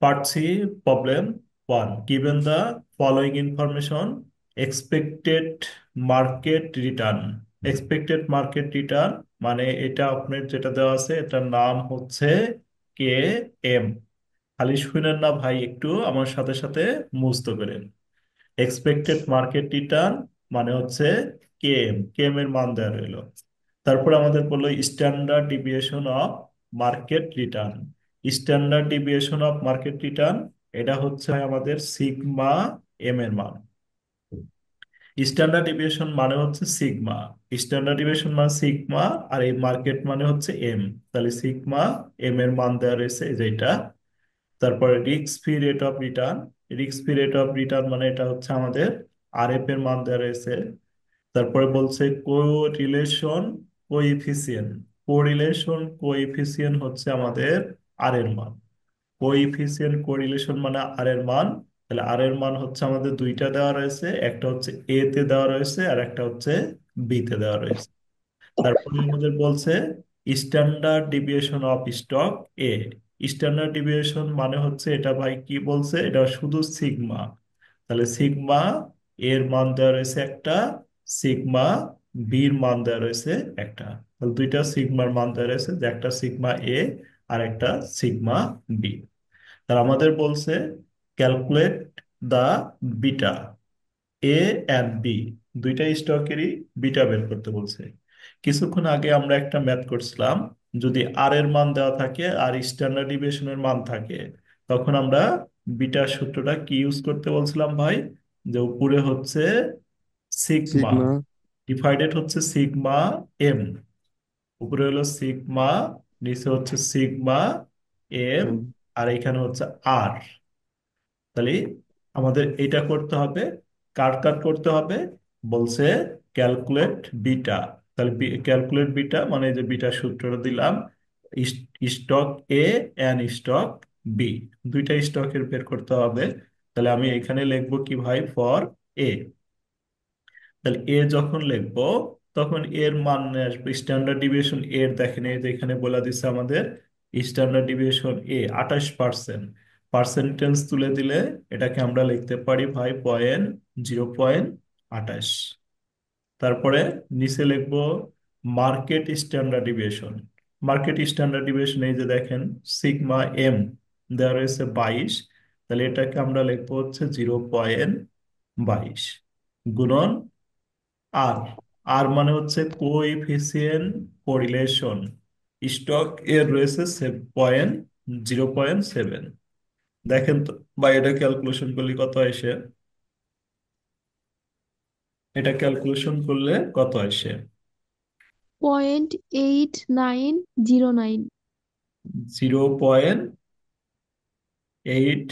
Part C, problem 1. Given the following information, expected market return. Expected market return মানে এটা আপনার যেটা দেওয়া আছে এটার নাম হচ্ছে কে এম। খালি শুনেন না ভাই, একটু আমার সাথে সাথে মুখস্থ করেন। এক্সপেক্টেড মার্কেট রিটার্ন মানে হচ্ছে কে এম এর মান দেওয়া রইলো। তারপর আমাদের বললো standard deviation of market return. Standard deviation of market return এটা হচ্ছে আমাদের সিগমা এম এর মান। স্ট্যান্ডার্ড ডিভিয়েশন মানে হচ্ছে সিগমা। স্ট্যান্ডার্ড ডিভিয়েশন মানে সিগমা, আর এই মার্কেট মানে হচ্ছে এম। তাহলে সিগমা এম এর মান দেওয়া রয়েছে এই যেটা। তারপরে risk free rate of return. Risk free rate of return মানে এটা হচ্ছে আমাদের আর এফ এর মান দেওয়া রয়েছে। তারপরে বলছে কোরিলেশন কোএফিসিয়েন্ট। কোরিলেশন কোএফিসিয়েন্ট হচ্ছে আমাদের আর এর মান। কোএফিসিয়েন্ট কোরিলেশন মানে আর এর মান। তাহলে আর এর মান হচ্ছে আমাদের দুইটা দেওয়া রয়েছে, একটা হচ্ছে এ তে দেওয়া রয়েছে আর একটা হচ্ছে বি তে দেওয়া রয়েছে। তারপরে আমাদের বলছে standard deviation of stock A. Standard deviation মানে হচ্ছে এটা ভাই কি বলছে, এটা শুধু সিগমা। তাহলে সিগমা এর মান দেওয়া রয়েছে একটা, সিগমা বির মান দেওয়া রয়েছে একটা। তাহলে দুইটা সিগমার মান দেওয়া রয়েছে, যে একটা সিগমা এ আর একটা সিগমা বি। তাহলে আমাদের বলছে calculate the beta A and B, দুইটা স্টকেরই বিটা বের করতে বলছে। কিছুক্ষণ আগে আমরা একটা ম্যাথ করছিলাম, যদি আর এর মান দেওয়া থাকে আর স্ট্যান্ডার্ড ডিভিয়েশনের মান থাকে, তখন আমরা বিটার সূত্রটা কি ইউজ করতে বলছিলাম ভাই? যে উপরে হচ্ছে সিগমা সিগমা। ডিভাইডেড হচ্ছে সিগমা এম। উপরে হলো সিগমা, নিচে হচ্ছে সিগমা এম, হুম। আর এখানে হচ্ছে আর। তাহলে আমাদের এটা করতে হবে, কাট কাট করতে হবে। বলছে ক্যালকুলেট বিটা। তাহলে ক্যালকুলেট বিটা মানে এই যে বিটা সূত্রটা দিলাম, stock A and stock B, দুইটা স্টকের বের করতে হবে। তাহলে আমি এখানে লিখবো কি ভাই, ফর এ। তাহলে এ যখন লিখবো তখন এর মান আসবে স্ট্যান্ডার্ড ডিভিয়েশন এর, দেখেন এই যে এখানে বলে দিচ্ছে আমাদের স্ট্যান্ডার্ড ডিভিয়েশন এ 28%। পার্সেন্টেজ তুলে দিলে এটাকে আমরা লিখতে পারি ভাই 0.28। তারপরে নিচে লিখবো market standard deviation. Market standard deviation এই যে দেখেন সিগমা এম দেওয়া রয়েছে 22। তাহলে এটাকে আমরা লিখবো হচ্ছে 0.22 গুণন আর। আর মানে হচ্ছে কোএফিসিয়েন্ট কোরিলেশন। স্টক এর রয়েছে 0.7। দেখেন তো বা এটা ক্যালকুলেশন করলে কত আসে, এটা ক্যালকুলেশন করলে কত আসে? 0.8909। 0.8909। Eight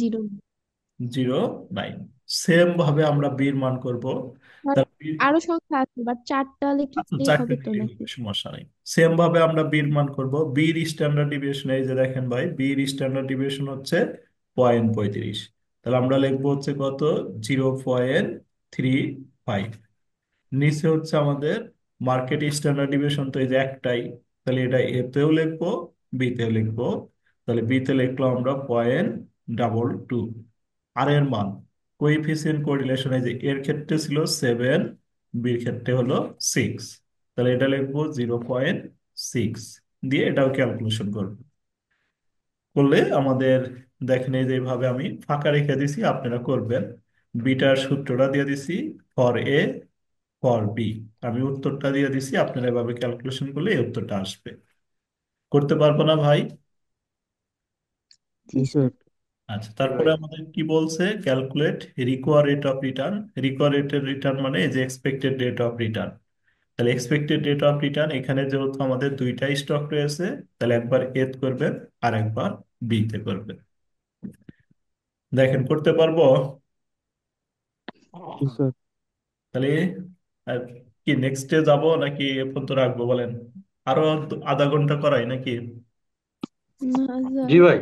zero. Zero nine. Same ভাবে আমরা বির মান করব। তার আরো সংখ্যা আছে, বাট চারটা আচ্ছা লিখলেই চারটে হবে তো নিলেই নাকি? হবে, সমস্যা নেই। সেম ভাবে আমরা বির মান করব। বির স্ট্যান্ডার্ড ডিভিয়েশন এই যে দেখেন ভাই, বির স্ট্যান্ডার্ড ডিভিয়েশন হচ্ছে 0.35। তাহলে আমরা লিখবো হচ্ছে কত, 0.35। নিচে হচ্ছে আমাদের মার্কেট স্ট্যান্ডার্ড ডিভিয়েশন তো এই যে একটাই, তাহলে এটা এতেও লিখবো বিতেও লিখবো। তাহলে বিতে লিখলাম আমরা 0.22। আর এর মান কোএফিসিয়েন্ট কোরিলেশন এই যে এর ক্ষেত্রে ছিল 7, বির ক্ষেত্রে হলো 6। তাহলে এটা লিখবো 0.6 দিয়ে এটাও ক্যালকুলেশন করবো। করলে আমাদের দেখেন এই যে এইভাবে আমি ফাঁকা রেখে দিছি, আপনারা করবেন। বিটার সূত্রটা দিয়ে দিছি ফর এ ফর বি, আমি উত্তরটা দিয়ে দিছি, আপনারা এভাবে ক্যালকুলেশন করলে এই উত্তরটা আসবে। করতে পারবো না ভাই? জি স্যার। হুম। আচ্ছা, তারপরে আমাদের কি বলছে, calculate require rate of return. Require rate of return মানে এই যে এক্সপেক্টেড রেট অফ রিটার্ন। তাহলে এক্সপেক্টেড রেট অফ রিটার্ন এখানে যেহেতু আমাদের দুইটা স্টক রয়েছে, তাহলে একবার এ তে করবেন আর একবার বি তে করবেন। দেখেন করতে পারবো? জি স্যার। তাহলে আর কি নেক্সটে যাব নাকি এ পর্যন্ত রাখবো বলেন? আরো আধা ঘন্টা করাই নাকি? না স্যার। জি ভাই।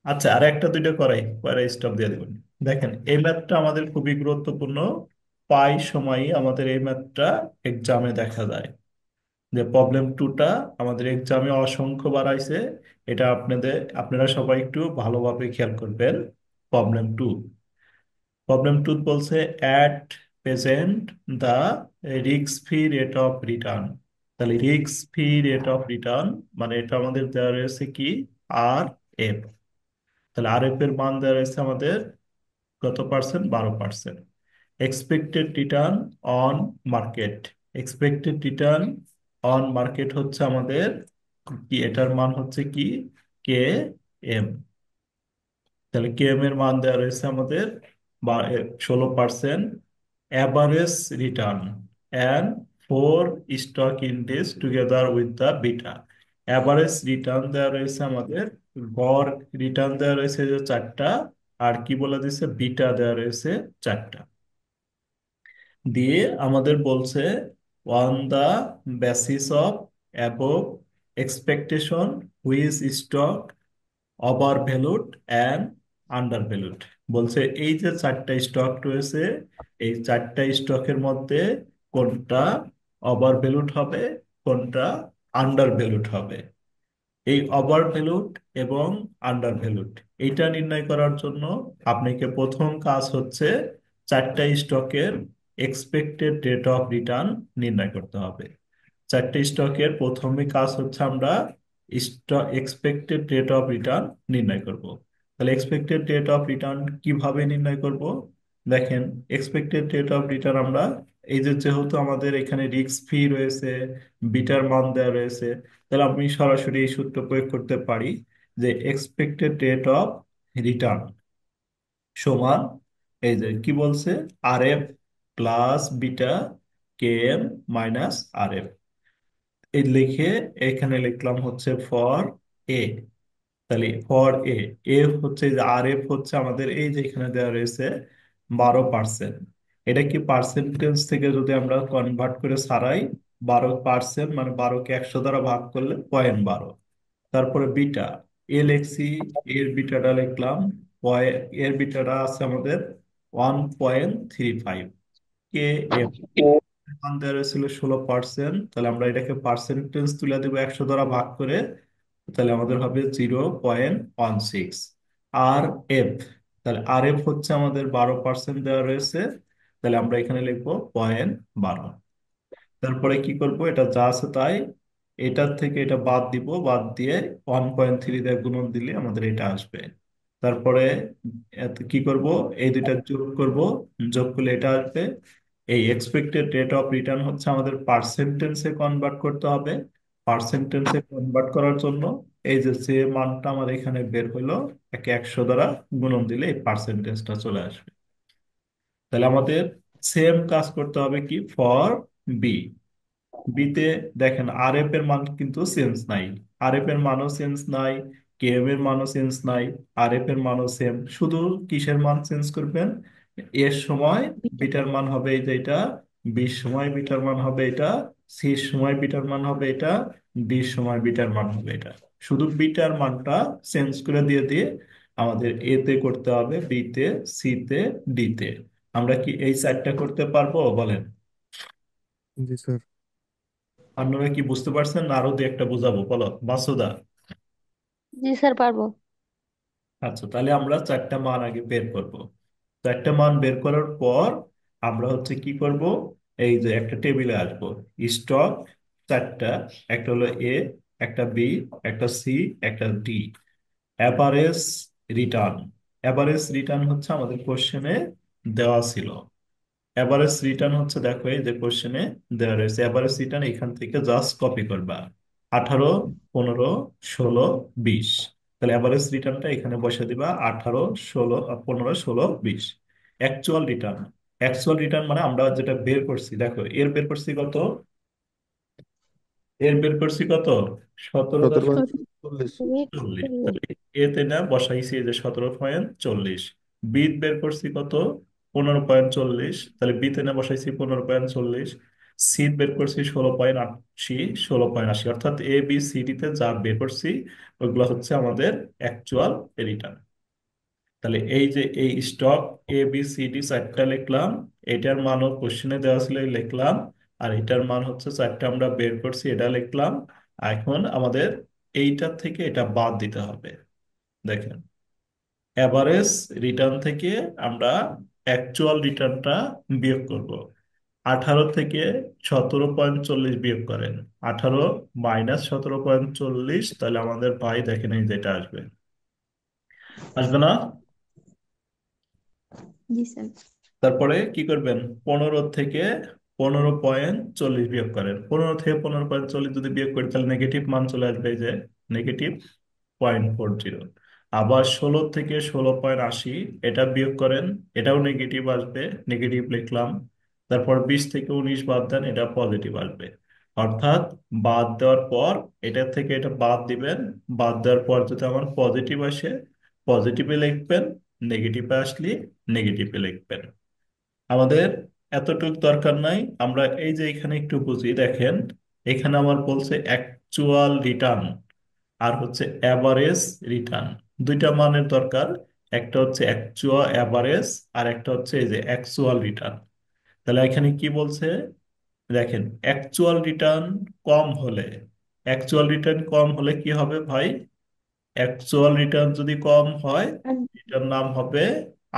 আচ্ছা, আর একটা দুইটা করাই, পরে স্টপ দিয়ে দেবেন। দেখেন এই ম্যাথটা আমাদের খুবই গুরুত্বপূর্ণ। প্রায় সময়ই আমাদের এই ম্যাথটা এক্সামে দেখা যায়। যে প্রবলেম টুটা আমাদের এক্সামে অসংখ্য বার আইছে। এটা আপনারা সবাই একটু ভালোভাবে খেয়াল করবেন। প্রবলেম টু, প্রবলেম টু বলছে at present the risk free rate of return. তাহলে risk free rate of return মানে এটা আমাদের দেওয়া রয়েছে কি, আর এফ। তাহলে আর এফ এর মান দেওয়া রয়েছে আমাদের কত percent, 12%। Expected return on market, expected return on market হচ্ছে আমাদের কি, এটার মান হচ্ছে কি, কে এম। তাহলে কে এম এর মান দেওয়া রয়েছে আমাদের 16%। Average return and four stock index together with the beta. Average return দেওয়া রয়েছে আমাদের, গড় রিটার্ন দেওয়া রয়েছে যে 4টা, আর কি বলে দিচ্ছে, বিটা দেওয়া রয়েছে 4টা। দিয়ে আমাদের বলছে on the basis of above expectation which stock overvalued and undervalued. বলছে এই যে 4টা স্টক রয়েছে, এই 4টা স্টকের মধ্যে কোনটা ওভার ভ্যালুড হবে, কোনটা আন্ডার ভ্যালুড হবে। এই ওভার ভ্যালুড এবং আন্ডার ভ্যালুড এইটা নির্ণয় করার জন্য আপনাকে প্রথম কাজ হচ্ছে 4টা স্টকের এক্সপেক্টেড রেট অফ রিটার্ন নির্ণয় করতে হবে। 4টে স্টকের প্রথমে কাজ হচ্ছে আমরা stock expected rate of return নির্ণয় করব। তাহলে এক্সপেক্টেড রেট অফ রিটার্ন কিভাবে নির্ণয় করব, দেখেন। এক্সপেক্টেড রেট অফ রিটার্ন আমরা এই যে যেহেতু আমাদের এখানে রিস্ক ফ্রি রয়েছে, বিটার মান দেওয়া রয়েছে, তাহলে আমি সরাসরি এই সূত্র প্রয়োগ করতে পারি যে এক্সপেক্টেড রেট অফ রিটার্ন সমান, এই যে কি বলছে, R F plus beta K M minus R F. এই লিখে এখানে লিখলাম হচ্ছে ফর এ। তাহলে ফর এ, এফ হচ্ছে যে আর এফ হচ্ছে আমাদের এই যে এখানে দেওয়া রয়েছে 12%। এটা কি পার্সেন্টেজ থেকে যদি আমরা কনভার্ট করে সারাই, 12% মানে 12কে 100 দ্বারা ভাগ করলে 0.12। তারপরে বিটা, এ লিখছি, এর বিটাটা লিখলাম, এর বিটাটা আছে আমাদের 1.35 কে এম। মান দেওয়া হয়েছিল 16%, তাহলে আমরা এটাকে পার্সেন্টেজ তুলে দেবো 100 দ্বারা ভাগ করে, তাহলে আমাদের হবে 0.16। আর এফ, তাহলে আর এফ হচ্ছে আমাদের 12% দেওয়া রয়েছে, তাহলে আমরা এখানে লিখবো 0.12। তারপরে কি করব, এটা যা আছে তাই, এটার থেকে এটা বাদ দিব, বাদ দিয়ে 1.3 দিয়ে গুণন দিলে আমাদের এটা আসবে। তারপরে কি করব, এই দুইটা যোগ করব, যোগ করলে এটা আসবে। এই এক্সপেক্টেড রেট অফ রিটার্ন হচ্ছে আমাদের পার্সেন্টেন্সে কনভার্ট করতে হবে। পার্সেন্টেন্সে কনভার্ট করার জন্য এই যে যে মানটা আমার এখানে বের হলো, একে 100 দ্বারা গুণন দিলে এই পার্সেন্টেজটা চলে আসবে। তাহলে আমাদের সেম কাজ করতে হবে কি, ফর বি। বিতে দেখেন আর এফ এর মান কিন্তু চেঞ্জ নাই, আর এফ এর মানও চেঞ্জ নাই, কে এম এর মানও চেঞ্জ নাই, আর এফ এর মানও সেম। শুধু কিসের মান চেঞ্জ করবেন, এর সময় বিটা। বিটার মান হবে এই যে এটা, বির সময় বিটার মান হবে এটা, সির সময় বিটার মান হবে এটা, ডির সময় বিটার মান হবে এটা। শুধু বিটার মানটা চেঞ্জ করে দিয়ে দিয়ে আমাদের এ তে করতে হবে, বি তে, সি তে, ডি তে। আমরা কি এই 4টা করতে পারবো বলেন? জি স্যার। আপনারা কি বুঝতে পারছেন, না আরো দু একটা বুঝাবো, বলো মাসুদা। জি স্যার পারবো। আচ্ছা, তাহলে আমরা 4টা মান আগে বের করব। 4টা মান বের করার পর আমরা হচ্ছে কি করব, এই যে একটা টেবিলে আসবো, স্টক 4টা, একটা হলো এ, একটা বি, একটা সি, একটা D. Average return, average return হচ্ছে আমাদের কোশ্চেনে দেওয়া ছিল। এভারেজ রিটার্ন হচ্ছে, দেখো এই যে কোশ্চেনে দেওয়া রয়েছে, এভারেজ রিটার্ন এখান থেকে জাস্ট কপি করবা, 18, 15, 16, 20। তাহলে এভারেজ রিটার্নটা এখানে বসে দিবা, 18, 16, 15, 16, 20। অ্যাকচুয়াল রিটার্ন, অ্যাকচুয়াল রিটার্ন মানে আমরা যেটা বের করছি, দেখো এর বের করছি কত, এর বের করছি কত, সতেরো সতেরো পয়েন্ট সতেরো। চল্লিশ চল্লিশ। তাহলে এতে না বসাইছি এই যে 17.40। বিট বের করছি কত, 15.40, তাহলে বিতে না বসাইছি 15.40। সিট বের করছি 16.80, 16.80, অর্থাৎ এ বি সি ডি তে যা বের করছি ওইগুলো হচ্ছে আমাদের অ্যাকচুয়াল রিটার্ন। তাহলে এই যে এই stock A B C D 4টা লিখলাম, এটার মানও কোশ্চেনে দেওয়া ছিল লিখলাম, আর এটার মান হচ্ছে 4টা, আমরা বের করছি, এটা লিখলাম। এখন আমাদের এইটার থেকে এটা বাদ দিতে হবে। দেখেন, এভারেজ রিটার্ন থেকে আমরা অ্যাকচুয়াল রিটার্নটা বিয়োগ করব। 18 থেকে 17.40 বিয়োগ করেন। 18 মাইনাস 17.40, তাহলে আমাদের ভাই দেখেন এই যেটা আসবে। আসবে না? জি স্যার। তারপরে কি করবেন? 15 থেকে 15.40 বিয়োগ করেন। 15 থেকে 15.40 যদি বিয়োগ করি, তাহলে নেগেটিভ মান চলে আসবে, এই যে নেগেটিভ 0.40। আবার 16 থেকে 16.80 এটা বিয়োগ করেন, এটাও নেগেটিভ আসবে, নেগেটিভ লিখলাম। তারপর 20 থেকে 19 বাদ দেন, এটা পজিটিভ আসবে। অর্থাৎ বাদ দেওয়ার পর এটা থেকে এটা বাদ দিবেন। বাদ দেওয়ার পর যদি আমার পজিটিভ আসে, পজিটিভে লিখবেন। নেগেটিভে আসলে নেগেটিভে লিখবেন। আমাদের এতটুকু দরকার নাই, আমরা এই যে এখানে একটু বুঝি, দেখেন এখানে আমার বলছে অ্যাকচুয়াল রিটার্ন আর হচ্ছে অ্যাভারেজ রিটার্ন, দুইটা মানের দরকার। একটা হচ্ছে অ্যাকচুয়াল অ্যাভারেজ, আর একটা হচ্ছে এই যে অ্যাকচুয়াল রিটার্ন। তাহলে এখানে কি বলছে? দেখেন, অ্যাকচুয়াল রিটার্ন কম হলে, অ্যাকচুয়াল রিটার্ন কম হলে কি হবে ভাই? অ্যাকচুয়াল রিটার্ন যদি কম হয়, এটার নাম হবে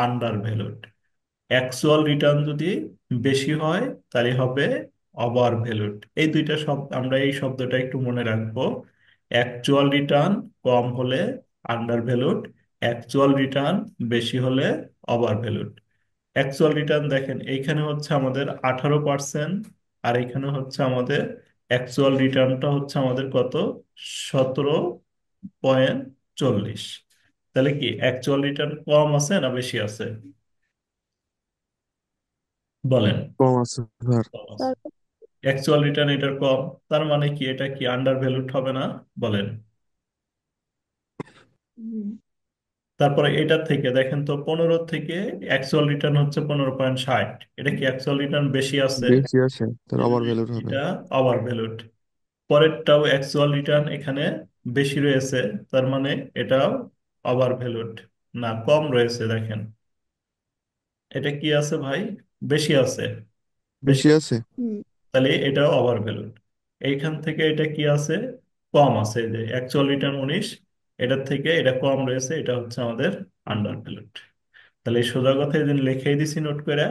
আন্ডার ভ্যালুড। অ্যাকচুয়াল রিটার্ন যদি বেশি হয়, তাহলে হবে ওভার ভ্যালুড। এই দুইটা শব্দ, আমরা এই শব্দটা একটু মনে রাখবো। অ্যাকচুয়াল রিটার্ন কম হলে আন্ডার ভ্যালুড, অ্যাকচুয়াল রিটার্ন বেশি হলে ওভার ভ্যালুড। অ্যাকচুয়াল রিটার্ন দেখেন এইখানে হচ্ছে আমাদের 18%, আর এখানে হচ্ছে আমাদের অ্যাকচুয়াল রিটার্নটা হচ্ছে আমাদের কত? 17.40। তাহলে কি অ্যাকচুয়াল রিটার্ন কম আছে না বেশি আছে? বলেন। কম আছে স্যার। স্যার। অ্যাকচুয়াল রিটার্ন এটার কম, তার মানে কি এটা কি আন্ডার ভ্যালুড হবে না? বলেন। হুম। তারপরে এটার থেকে দেখেন তো, 15 থেকে অ্যাকচুয়াল রিটার্ন হচ্ছে 15.60, এটা কি অ্যাকচুয়াল রিটার্ন বেশি আছে? বেশি আছে, তার এই ওভার জন্য ভ্যালুড হবে। এটা ওভার ভ্যালুড। পরেরটাও অ্যাকচুয়াল রিটার্ন এখানে বেশি রয়েছে, তার মানে এটাও ওভার ভ্যালুড। না, কম রয়েছে, দেখেন এটা কি আছে ভাই? বেশি আছে। বেশি, বেশি আছে। হুম। তাহলে এটাও ওভার ভ্যালুড। এইখান থেকে এটা কি আছে? কম আছে, এই যে অ্যাকচুয়াল রিটার্ন 19, এটার থেকে এটা কম রয়েছে, এটা হচ্ছে আমাদের আন্ডার ভ্যালুড। তাহলে এই সোজা কথা এই জন্য লিখেই দিছি নোট করে।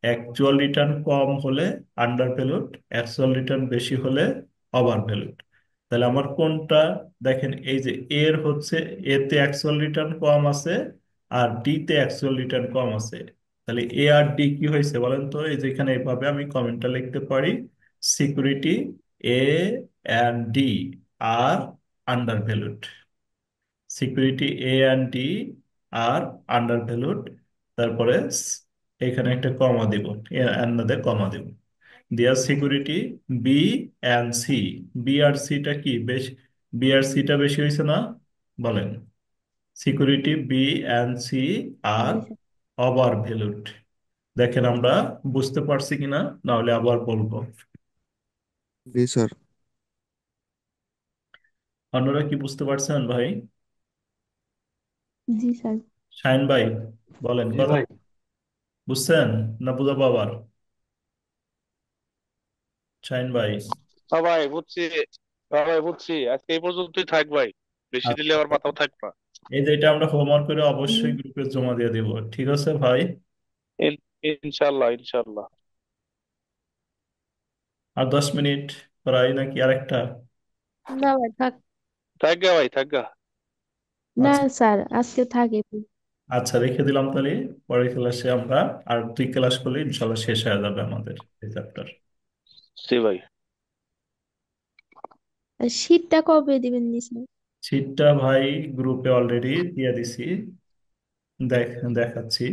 অ্যাকচুয়াল রিটার্ন কম হলে আন্ডার ভ্যালুড, অ্যাকচুয়াল রিটার্ন বেশি হলে ওভার ভ্যালুড। তাহলে আমার কোনটা? দেখেন এই যে এর হচ্ছে, এতে অ্যাকচুয়াল রিটার্ন কম আছে, আর ডি তে অ্যাকচুয়াল রিটার্ন কম আছে। তাহলে এ আর ডি কি হয়েছে বলেন তো? এই যে এখানে এইভাবে আমি কমেন্টটা লিখতে পারি, security A and D are undervalued. Security A and D are undervalued. তারপরে এখানে একটা কমা দিব, অ্যান্ডারে কমা দিব, there security B and C. B আর সিটা কি বেশ? বি আর সিটা বেশি হয়েছে না? বলেন। সিকিউরিটি বি অ্যান্ড সি আর জি স্যার। Overvalued. দেখেন আমরা বুঝতে পারছি কিনা, না হলে আবার বলবো। জি স্যার। অন্যরা কি বুঝতে পারছেন ভাই? জি স্যার। শাহিন ভাই, বলেন জি কথা। ভাই। বুঝছেন না বুঝাবো আবার? শাহিন ভাই। হ্যাঁ ভাই বুঝছি। হ্যাঁ ভাই বুঝছি, আজকে এই পর্যন্তই থাক ভাই, বেশি দিলে আবার মাথাও থাক না। এই যে এটা আমরা হোমওয়ার্ক করে হুম। অবশ্যই গ্রুপে জমা দিয়ে দিব, ঠিক আছে ভাই? ইনশাল্লাহ ইনশাল্লাহ। আর 10 মিনিট পড়াই নাকি আরেকটা? না ভাই থাক। থাক গা ভাই, থাক গা। না আচ্ছা, স্যার, আজকে থাকে। আচ্ছা রেখে দিলাম তাহলে। পরের ক্লাসে আমরা আর 2 ক্লাস করলে ইনশাল্লাহ শেষ হয়ে যাবে আমাদের এই চ্যাপ্টার। জি ভাই। শীটটা কবে দিবেন নি স্যার? শীটটা ভাই গ্রুপে অলরেডি দিয়ে দিছি, দেখাচ্ছি।